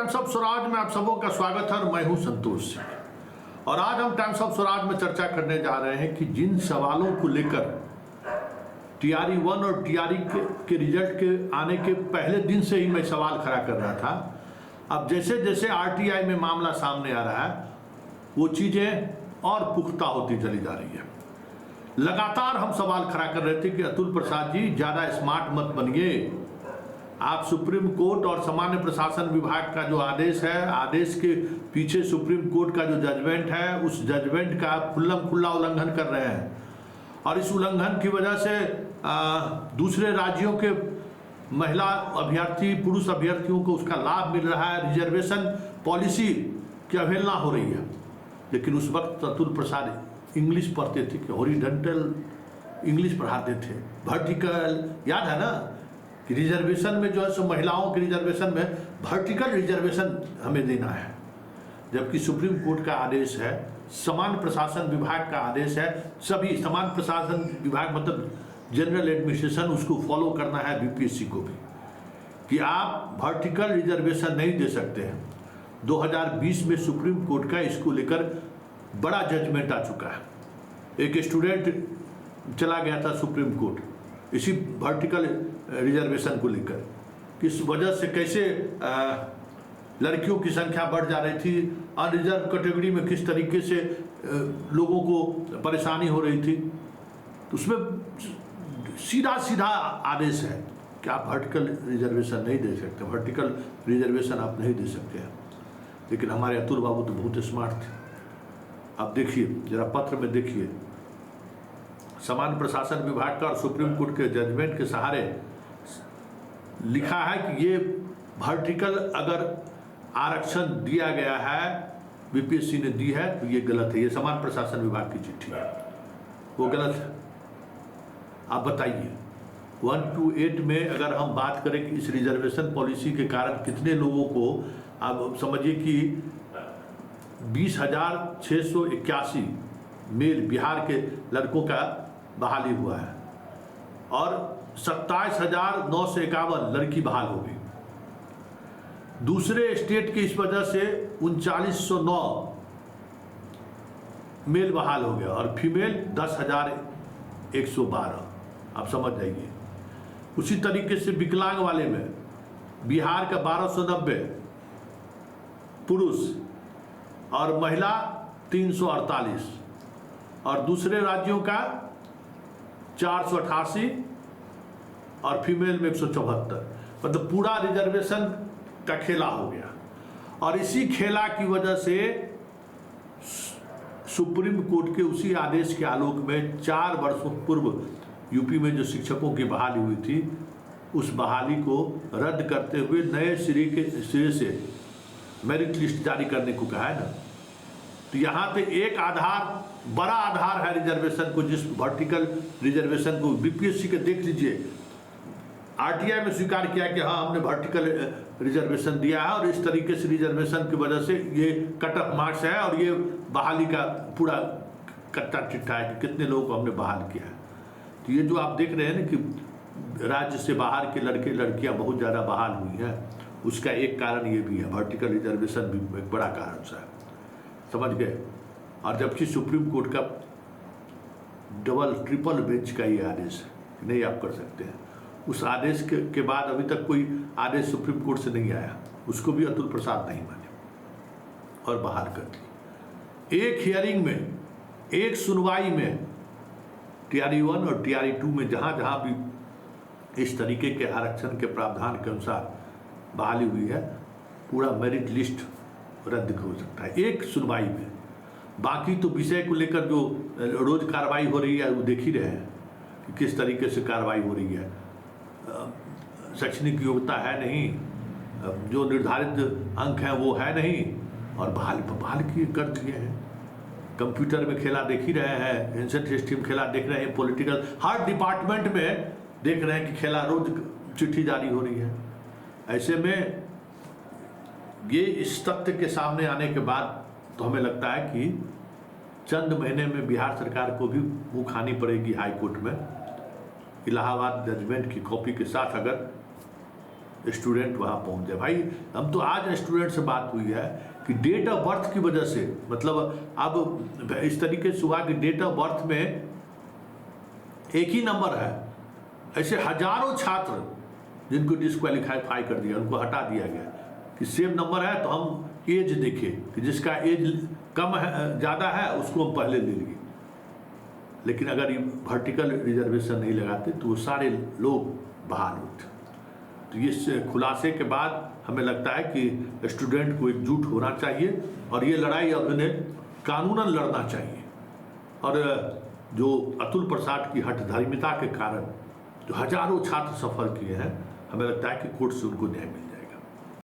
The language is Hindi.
टाइम्स ऑफ स्वराज में आप सबों का स्वागत है और मैं हूं संतोष सिंह। और आज हम टाइम्स ऑफ स्वराज में चर्चा करने जा रहे हैं कि जिन सवालों को लेकर टीआरई 1 और टीआरई के रिजल्ट के आने के पहले दिन से ही मैं सवाल खड़ा कर रहा था, अब जैसे जैसे आरटीआई में मामला सामने आ रहा है वो चीज़ें और पुख्ता होती चली जा रही है। लगातार हम सवाल खड़ा कर रहे थे कि अतुल प्रसाद जी ज़्यादा स्मार्ट मत बनिए, आप सुप्रीम कोर्ट और सामान्य प्रशासन विभाग का जो आदेश है, आदेश के पीछे सुप्रीम कोर्ट का जो जजमेंट है, उस जजमेंट का खुल्लम खुल्ला उल्लंघन कर रहे हैं और इस उल्लंघन की वजह से दूसरे राज्यों के महिला अभ्यर्थी, पुरुष अभ्यर्थियों को उसका लाभ मिल रहा है। रिजर्वेशन पॉलिसी की अवहेलना हो रही है। लेकिन उस वक्त अतुल प्रसाद इंग्लिश पढ़ते थे कि हॉरिजॉन्टल इंग्लिश पढ़ाते थे, वर्टिकल, याद है ना कि रिजर्वेशन में जो है सो महिलाओं के रिजर्वेशन में वर्टिकल रिजर्वेशन हमें देना है, जबकि सुप्रीम कोर्ट का आदेश है, सामान्य प्रशासन विभाग का आदेश है, सभी सामान्य प्रशासन विभाग मतलब जनरल एडमिनिस्ट्रेशन उसको फॉलो करना है, बीपीएससी को भी, कि आप वर्टिकल रिजर्वेशन नहीं दे सकते हैं। 2020 में सुप्रीम कोर्ट का इसको लेकर बड़ा जजमेंट आ चुका है। एक स्टूडेंट चला गया था सुप्रीम कोर्ट इसी वर्टिकल रिजर्वेशन को लेकर, किस वजह से कैसे लड़कियों की संख्या बढ़ जा रही थी, अनरिजर्व कैटेगरी में किस तरीके से लोगों को परेशानी हो रही थी। तो उसमें सीधा सीधा आदेश है कि आप वर्टिकल रिजर्वेशन नहीं दे सकते, वर्टिकल रिजर्वेशन आप नहीं दे सकते हैं। लेकिन हमारे अतुल बाबू तो बहुत स्मार्ट थे। आप देखिए जरा पत्र में देखिए, सामान्य प्रशासन विभाग का और सुप्रीम कोर्ट के जजमेंट के सहारे लिखा है कि ये वर्टिकल अगर आरक्षण दिया गया है, बीपीएससी ने दी है, तो ये गलत है। ये सामान्य प्रशासन विभाग की चिट्ठी है, वो गलत है। आप बताइए 1 to 8 में अगर हम बात करें कि इस रिजर्वेशन पॉलिसी के कारण कितने लोगों को, आप समझिए कि 20,681 मेल बिहार के लड़कों का बहाली हुआ है और 27,951 लड़की बहाल हो गई। दूसरे स्टेट के इस वजह से 3909 मेल बहाल हो गया और फीमेल 10,112। आप समझ जाइए। उसी तरीके से विकलांग वाले में बिहार का 1290 पुरुष और महिला 348 और दूसरे राज्यों का 488 और फीमेल में 174। मतलब पूरा रिजर्वेशन का खेला हो गया। और इसी खेला की वजह से सुप्रीम कोर्ट के उसी आदेश के आलोक में 4 वर्षों पूर्व यूपी में जो शिक्षकों की बहाली हुई थी, उस बहाली को रद्द करते हुए नए सिरे से मेरिट लिस्ट जारी करने को कहा है ना। तो यहाँ पे एक आधार, बड़ा आधार है रिजर्वेशन को, जिस वर्टिकल रिजर्वेशन को बीपीएससी के देख लीजिए, आरटीआई में स्वीकार किया कि हाँ हमने वर्टिकल रिजर्वेशन दिया है और इस तरीके से रिजर्वेशन की वजह से ये कट ऑफ मार्क्स है और ये बहाली का पूरा कट्टा चिट्ठा है कि कितने लोगों को हमने बहाल किया है। तो ये जो आप देख रहे हैं ना कि राज्य से बाहर के लड़के लड़कियां बहुत ज़्यादा बहाल हुई हैं, उसका एक कारण ये भी है, वर्टिकल रिजर्वेशन भी एक बड़ा कारण सा है। समझ गए। और जबकि सुप्रीम कोर्ट का डबल ट्रिपल बेंच का ये आदेश है कि नहीं आप कर सकते हैं, उस आदेश के बाद अभी तक कोई आदेश सुप्रीम कोर्ट से नहीं आया, उसको भी अतुल प्रसाद नहीं माने और बहाल कर दी। एक हियरिंग में, एक सुनवाई में टीआरई 1 और टीआरई 2 में जहाँ जहाँ भी इस तरीके के आरक्षण के प्रावधान के अनुसार बहाली हुई है, पूरा मेरिट लिस्ट रद्द हो सकता है एक सुनवाई में। बाकी तो विषय को लेकर जो रोज कार्रवाई हो रही है वो देख ही रहे हैं कि किस तरीके से कार्रवाई हो रही है। शैक्षणिक योग्यता है नहीं, जो निर्धारित अंक हैं वो है नहीं, और बहाल की कर दिए हैं। कंप्यूटर में खेला देख ही रहे हैं, एंसेंट सिस्टम खेला देख रहे हैं, पॉलिटिकल हर डिपार्टमेंट में देख रहे हैं कि खेला, रोज चिट्ठी जारी हो रही है। ऐसे में ये इस तथ्य के सामने आने के बाद तो हमें लगता है कि चंद महीने में बिहार सरकार को भी मुँह खानी पड़ेगी हाई कोर्ट में। इलाहाबाद जजमेंट की कॉपी के साथ अगर स्टूडेंट वहाँ पहुँचे। भाई हम तो आज स्टूडेंट से बात हुई है कि डेट ऑफ बर्थ की वजह से, मतलब अब इस तरीके से हुआ कि डेट ऑफ बर्थ में एक ही नंबर है, ऐसे हजारों छात्र जिनको डिस्क्वालीफाई कर दिया, उनको हटा दिया गया कि सेम नंबर है तो हम एज देखें कि जिसका एज कम है ज़्यादा है उसको हम पहले ले लिए। लेकिन अगर ये वर्टिकल रिजर्वेशन नहीं लगाते तो वो सारे लोग बहाल होते। तो इस खुलासे के बाद हमें लगता है कि स्टूडेंट को एकजुट होना चाहिए और ये लड़ाई अब उन्हें कानूनन लड़ना चाहिए। और जो अतुल प्रसाद की हठधर्मिता के कारण जो हजारों छात्र सफ़र किए हैं, हमें लगता है कि कोर्ट से उनको न्याय मिले।